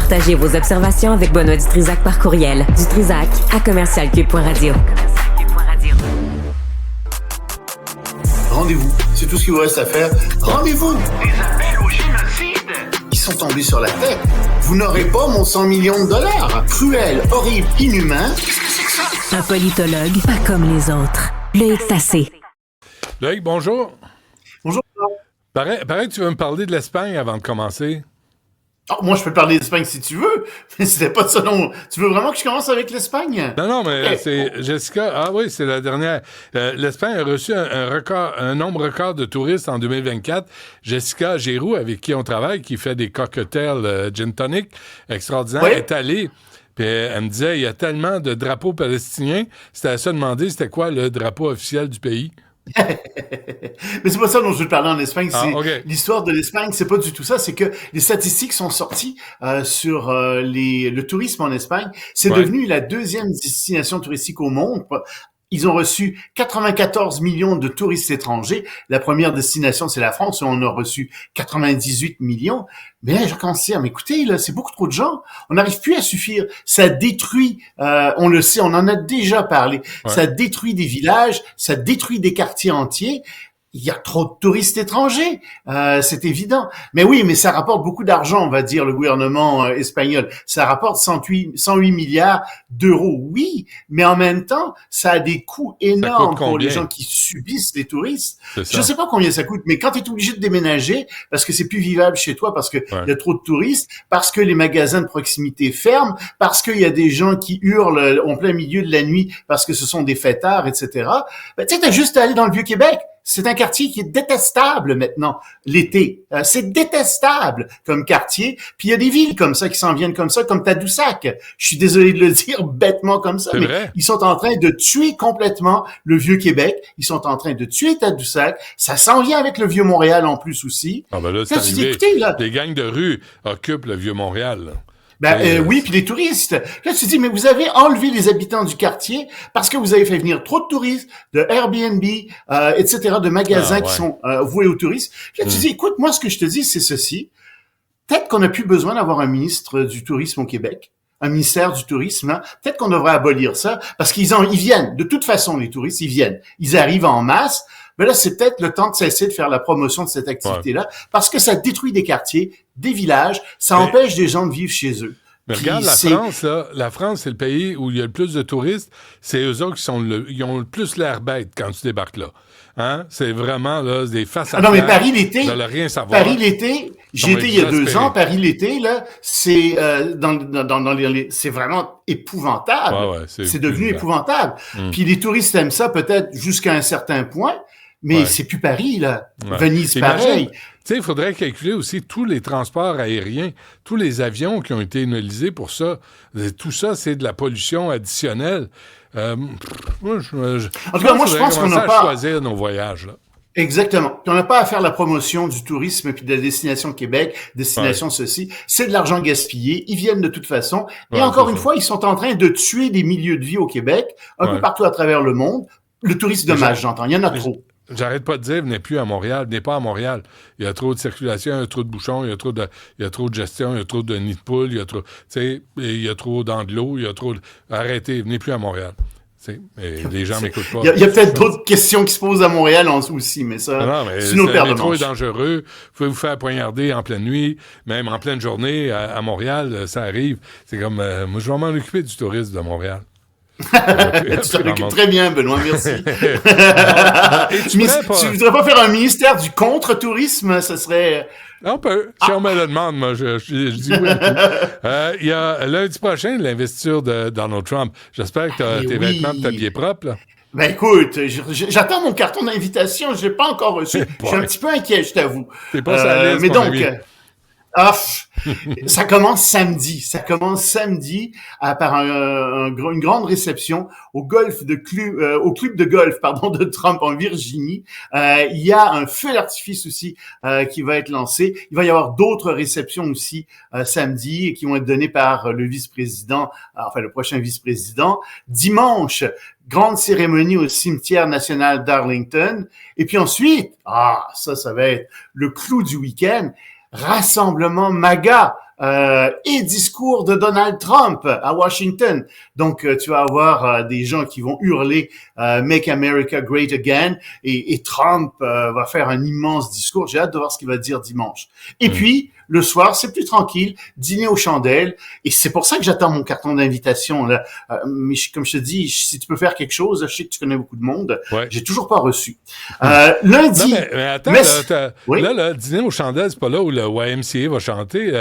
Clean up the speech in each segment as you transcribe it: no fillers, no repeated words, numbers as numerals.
Partagez vos observations avec Benoît Dutrisac par courriel. dutrisac@commercialcube.radio. Rendez-vous, c'est tout ce qu'il vous reste à faire. Rendez-vous! Des appels au génocide! Ils sont tombés sur la tête. Vous n'aurez pas mon 100 millions de dollars. Cruel, horrible, inhumain. Qu'est-ce que c'est que ça? Un politologue pas comme les autres. Loïc Tassé. Loïc, bonjour. Bonjour. Paraît que tu veux me parler de l'Espagne avant de commencer. Oh, moi, je peux parler d'Espagne si tu veux, mais c'était pas ça non. Tu veux vraiment que je commence avec l'Espagne? Non, mais c'est Jessica. Ah oui, c'est la dernière. L'Espagne a reçu un nombre record de touristes en 2024. Jessica Giroux, avec qui on travaille, qui fait des cocktails gin tonic extraordinaires, est allée. Puis elle me disait, il y a tellement de drapeaux palestiniens. C'était à ça de demander, c'était quoi le drapeau officiel du pays? Mais c'est pas ça dont je veux te parler en Espagne. L'histoire de l'Espagne, c'est pas du tout ça. C'est que les statistiques sont sorties sur le tourisme en Espagne. C'est devenu la deuxième destination touristique au monde. Ils ont reçu 94 millions de touristes étrangers. La première destination, c'est la France, où on a reçu 98 millions. Mais là, je commence à dire, mais écoutez, là, c'est beaucoup trop de gens. On n'arrive plus à suffire. Ça détruit, on le sait, on en a déjà parlé. Ça détruit des villages, ça détruit des quartiers entiers. Il y a trop de touristes étrangers, c'est évident. Mais oui, mais ça rapporte beaucoup d'argent, on va dire, le gouvernement espagnol. Ça rapporte 108 milliards d'euros, oui, mais en même temps, ça a des coûts énormes pour les gens qui subissent les touristes. Je sais pas combien ça coûte, mais quand tu es obligé de déménager, parce que c'est plus vivable chez toi, parce que il y a trop de touristes, parce que les magasins de proximité ferment, parce qu'il y a des gens qui hurlent en plein milieu de la nuit, parce que ce sont des fêtards, etc. Ben, tu sais, t'as juste à aller dans le Vieux-Québec. C'est un quartier qui est détestable maintenant, l'été. C'est détestable comme quartier. Puis il y a des villes comme ça qui s'en viennent comme ça, comme Tadoussac. Je suis désolé de le dire bêtement comme ça, mais ils sont en train de tuer complètement le Vieux-Québec. Ils sont en train de tuer Tadoussac. Ça s'en vient avec le Vieux-Montréal en plus aussi. Ah ben là, c'est arrivé. Écoutez, là, les gangs de rue occupent le Vieux-Montréal, là. Oui, puis les touristes. Là, tu te dis, mais vous avez enlevé les habitants du quartier parce que vous avez fait venir trop de touristes, de Airbnb, etc., de magasins qui sont voués aux touristes. Là, tu te dis, écoute, moi, ce que je te dis, c'est ceci. Peut-être qu'on n'a plus besoin d'avoir un ministre du tourisme au Québec, un ministère du tourisme. Hein. Peut-être qu'on devrait abolir ça parce ils viennent. De toute façon, les touristes, ils viennent. Ils arrivent en masse. Mais là, c'est peut-être le temps de cesser de faire la promotion de cette activité-là parce que ça détruit des quartiers, des villages, ça empêche des gens de vivre chez eux. Mais regarde France, là. La France, c'est le pays où il y a le plus de touristes. C'est eux autres qui ils ont le plus l'air bête quand tu débarques là. Hein? C'est vraiment, là, des faces à non, mais Paris l'été. Ils veulent rien savoir. Paris l'été. J'ai été il y a 2 ans. Paris l'été, là, c'est, c'est vraiment épouvantable. C'est devenu épouvantable. Puis les touristes aiment ça peut-être jusqu'à un certain point. Mais c'est plus Paris, là. Venise, pareil. Tu sais, il faudrait calculer aussi tous les transports aériens, tous les avions qui ont été analysés pour ça. Tout ça, c'est de la pollution additionnelle. En tout cas, moi, je pense qu'on n'a pas à choisir nos voyages, là. Exactement. Puis on n'a pas à faire la promotion du tourisme puis de la destination Québec, destination ceci. C'est de l'argent gaspillé. Ils viennent de toute façon. Et encore une fois, ils sont en train de tuer des milieux de vie au Québec, un peu partout à travers le monde. Le tourisme de masse, j'entends. Il y en a trop. J'arrête pas de dire, venez plus à Montréal, venez pas à Montréal. Il y a trop de circulation, il y a trop de bouchons, il y a trop de gestion, il y a trop de nids de poules, il y a trop d'anglos, il y a trop de... Arrêtez, venez plus à Montréal. Les gens m'écoutent pas. Il y a peut-être d'autres questions qui se posent à Montréal aussi, mais ça, c'est une autre paire de manches. Le métro est dangereux, vous pouvez vous faire poignarder en pleine nuit, même en pleine journée à Montréal, ça arrive. C'est comme, moi je vais m'en occuper du tourisme de Montréal. Tu te l'occupes très bien, Benoît, merci. Tu voudrais pas faire un ministère du contre-tourisme? Ça serait... On peut. Si on me le demande, moi, je dis oui. Il y a lundi prochain l'investiture de Donald Trump. J'espère que tu as tes vêtements et t'habiller propre, là. Ben écoute, j'attends mon carton d'invitation, je l'ai pas encore reçu. Je suis un petit peu inquiet, je t'avoue. T'es pas sur la liste, mais donc... ça commence samedi. Ça commence samedi par une grande réception au au club de golf, de Trump en Virginie. Il y a un feu d'artifice aussi qui va être lancé. Il va y avoir d'autres réceptions aussi samedi qui vont être données par le vice-président, le prochain vice-président. Dimanche, grande cérémonie au cimetière national d'Arlington. Et puis ensuite, ça va être le clou du week-end. Rassemblement MAGA et discours de Donald Trump à Washington. Donc, tu vas avoir des gens qui vont hurler Make America Great Again et Trump va faire un immense discours. J'ai hâte de voir ce qu'il va dire dimanche. Et puis, le soir, c'est plus tranquille, dîner aux chandelles. Et c'est pour ça que j'attends mon carton d'invitation. Là. Mais comme je te dis, si tu peux faire quelque chose, je sais que tu connais beaucoup de monde. Ouais. J'ai toujours pas reçu. Lundi... Non, mais attends, oui? là, dîner aux chandelles, c'est pas là où le YMCA va chanter.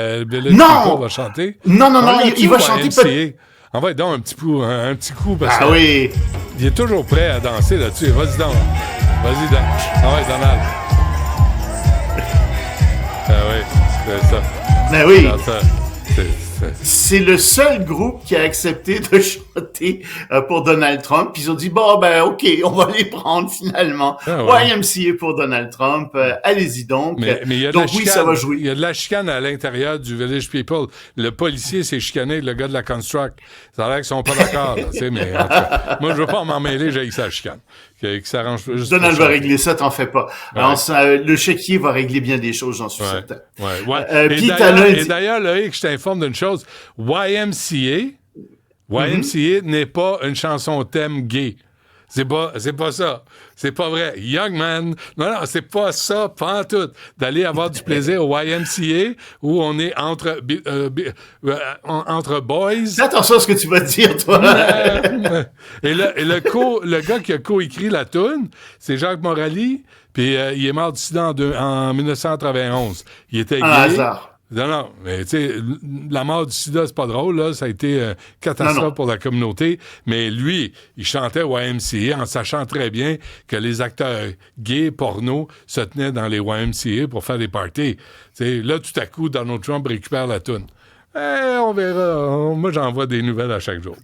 Non! Va chanter. Non, il va chanter YMCA. On va donc un petit coup parce que oui. Il est toujours prêt à danser là-dessus. Vas-y donc. Vas-y donc. Ah ouais, Donald. Oui, c'est ça. Ben oui. C'est le seul groupe qui a accepté de chanter pour Donald Trump. Puis ils ont dit, bon, ben OK, on va les prendre finalement. YMCA pour Donald Trump. Allez-y donc. Mais il y a donc oui, ça va jouer. Il y a de la chicane à l'intérieur du Village People. Le policier s'est chicané avec le gars de la Construct. Ça a l'air qu'ils sont pas d'accord. Mais en tout cas, moi, je veux pas m'en mêler, j'ai que ça chicane. Que ça arrange juste. Donald va régler ça, t'en fais pas. Ouais. Alors, le chéquier va régler bien des choses, j'en suis certain. Et d'ailleurs, Loïc, je t'informe d'une chose. YMCA n'est pas une chanson thème gay. C'est pas ça. C'est pas vrai. Young Man. Non, c'est pas ça, pas en tout. D'aller avoir du plaisir au YMCA où on est entre boys. Fais attention à ce que tu vas dire, toi. Le gars qui a coécrit la toune, c'est Jacques Morali, puis il est mort du sida en 1991. Il était gay. Hasard. Non, mais tu sais, la mort du sida, c'est pas drôle, là. Ça a été une catastrophe pour la communauté. Mais lui, il chantait YMCA en sachant très bien que les acteurs gays, porno, se tenaient dans les YMCA pour faire des parties. T'sais, là, tout à coup, Donald Trump récupère la toune. On verra. Moi, j'en vois des nouvelles à chaque jour.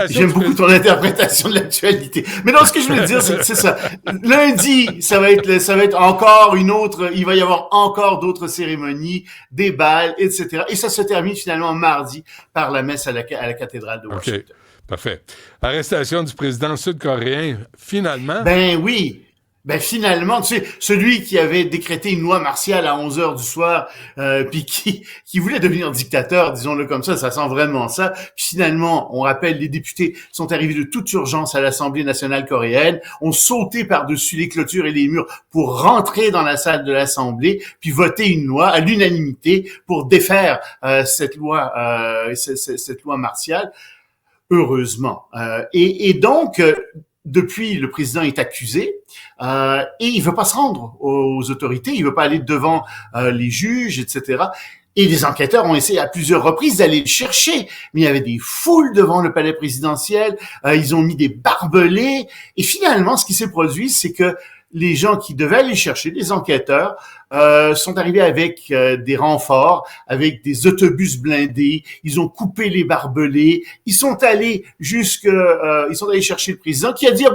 J'aime beaucoup ton interprétation de l'actualité. Mais non, ce que je voulais dire, c'est ça. Lundi, ça va être encore une autre, il va y avoir encore d'autres cérémonies, des balles, etc. Et ça se termine finalement mardi par la messe à la cathédrale de Washington. OK. Parfait. Arrestation du président sud-coréen, finalement. Ben oui. Ben finalement, tu sais, celui qui avait décrété une loi martiale à 11h du soir, puis qui voulait devenir dictateur, disons-le comme ça sent vraiment ça. Puis finalement, on rappelle, les députés sont arrivés de toute urgence à l'Assemblée nationale coréenne, ont sauté par-dessus les clôtures et les murs pour rentrer dans la salle de l'Assemblée, puis voter une loi à l'unanimité pour défaire cette loi martiale. Heureusement. Et donc depuis, le président est accusé et il veut pas se rendre aux autorités, il veut pas aller devant les juges, etc. Et les enquêteurs ont essayé à plusieurs reprises d'aller le chercher, mais il y avait des foules devant le palais présidentiel, ils ont mis des barbelés, et finalement, ce qui s'est produit, c'est que les gens qui devaient aller chercher, les enquêteurs, sont arrivés avec des renforts, avec des autobus blindés. Ils ont coupé les barbelés. Ils sont allés chercher le président qui a dit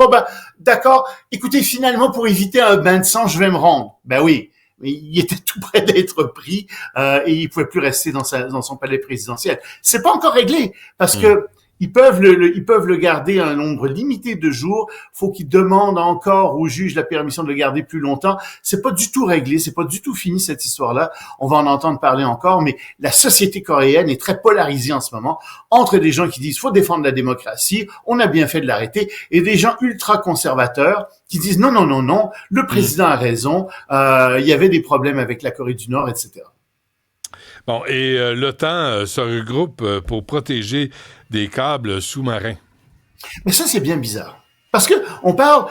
d'accord. Écoutez, finalement, pour éviter un bain de sang, je vais me rendre. Ben oui. Il était tout près d'être pris et il pouvait plus rester dans son palais présidentiel. C'est pas encore réglé parce que ils peuvent le garder un nombre limité de jours. Faut qu'ils demandent encore au juge la permission de le garder plus longtemps. C'est pas du tout réglé, c'est pas du tout fini cette histoire-là. On va en entendre parler encore, mais la société coréenne est très polarisée en ce moment entre des gens qui disent faut défendre la démocratie, on a bien fait de l'arrêter, et des gens ultra conservateurs qui disent non, le président a raison, il y avait des problèmes avec la Corée du Nord, etc. Bon, et l'OTAN se regroupe pour protéger des câbles sous-marins. Mais ça, c'est bien bizarre. Parce que on parle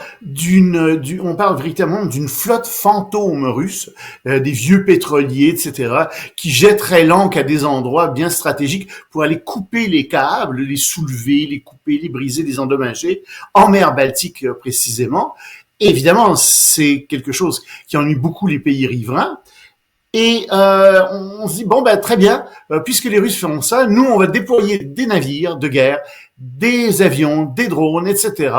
véritablement d'une flotte fantôme russe, des vieux pétroliers, etc., qui jetteraient l'ancre à des endroits bien stratégiques pour aller couper les câbles, les soulever, les couper, les briser, les endommager, en mer Baltique précisément. Et évidemment, c'est quelque chose qui ennuie beaucoup les pays riverains. Et on se dit, très bien, puisque les Russes font ça, nous, on va déployer des navires de guerre, des avions, des drones, etc.,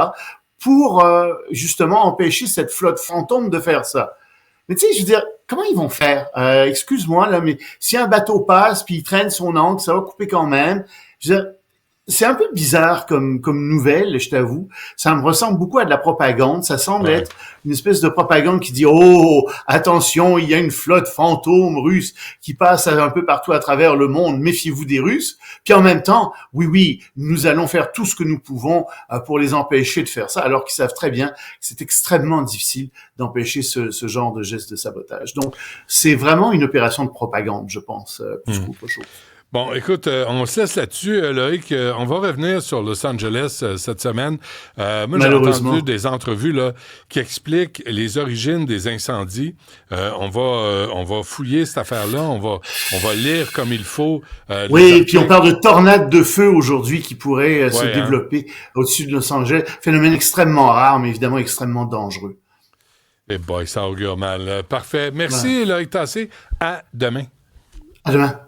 pour justement empêcher cette flotte fantôme de faire ça. Mais tu sais, je veux dire, comment ils vont faire? Excuse-moi, là, mais si un bateau passe, puis il traîne son ancre, ça va couper quand même. Je veux dire, C'est un peu bizarre comme nouvelle, je t'avoue. Ça me ressemble beaucoup à de la propagande. Ça semble être une espèce de propagande qui dit « Oh, attention, il y a une flotte fantôme russe qui passe un peu partout à travers le monde. Méfiez-vous des Russes. » Puis en même temps, oui, nous allons faire tout ce que nous pouvons pour les empêcher de faire ça, alors qu'ils savent très bien que c'est extrêmement difficile d'empêcher ce genre de geste de sabotage. Donc, c'est vraiment une opération de propagande, je pense, plus qu'autre chose. Bon, écoute, on se laisse là-dessus, Loïc. On va revenir sur Los Angeles cette semaine. Moi, j'ai entendu des entrevues là, qui expliquent les origines des incendies. On va fouiller cette affaire-là. On va lire comme il faut. Oui, et puis on parle de tornades de feu aujourd'hui qui pourraient se développer au-dessus de Los Angeles. Phénomène extrêmement rare, mais évidemment extrêmement dangereux. Eh boy, ça augure mal. Parfait. Merci, Loïc Tassé. À demain. À demain.